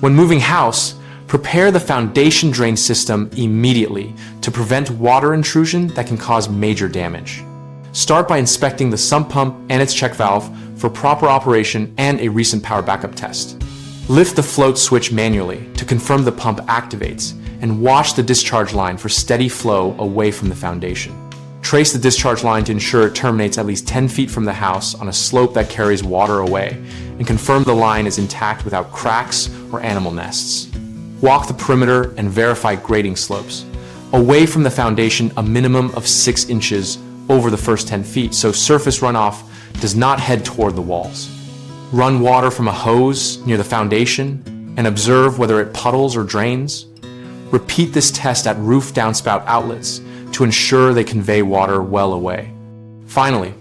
When moving house, prepare the foundation drain system immediately to prevent water intrusion that can cause major damage. Start by inspecting the sump pump and its check valve for proper operation and a recent power backup test. Lift the float switch manually to confirm the pump activates and watch the discharge line for steady flow away from the foundation. Trace the discharge line to ensure it terminates at least 10 feet from the house on a slope that carries water away, and confirm the line is intact without cracks or animal nests. Walk the perimeter and verify grading slopes. Away from the foundation a minimum of 6 inches over the first 10 feet, so surface runoff does not head toward the walls. Run water from a hose near the foundation and observe whether it puddles or drains. Repeat this test at roof downspout outlets to ensure they convey water well away. Finally,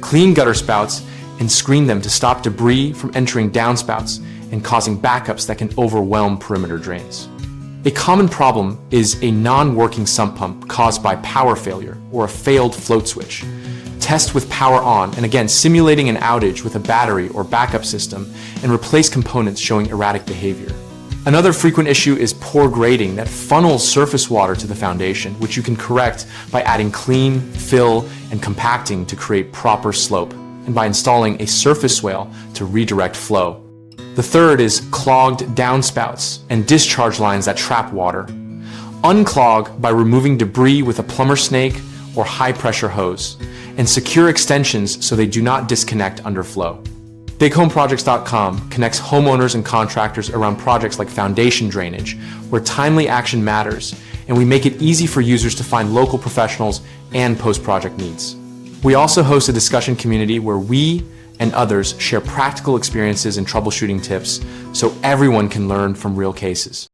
clean gutter spouts and screen them to stop debris from entering downspouts and causing backups that can overwhelm perimeter drains. A common problem is a non-working sump pump caused by power failure or a failed float switch. Test with power on, and again, simulating an outage with a battery or backup system, and replace components showing erratic behavior. Another frequent issue is poor grading that funnels surface water to the foundation, which you can correct by adding clean, fill, and compacting to create proper slope, and by installing a surface swale to redirect flow. The third is clogged downspouts and discharge lines that trap water. Unclog by removing debris with a plumber snake or high-pressure hose, and secure extensions so they do not disconnect under flow. BigHomeProjects.com connects homeowners and contractors around projects like foundation drainage, where timely action matters, and we make it easy for users to find local professionals and post-project needs. We also host a discussion community where we and others share practical experiences and troubleshooting tips so everyone can learn from real cases.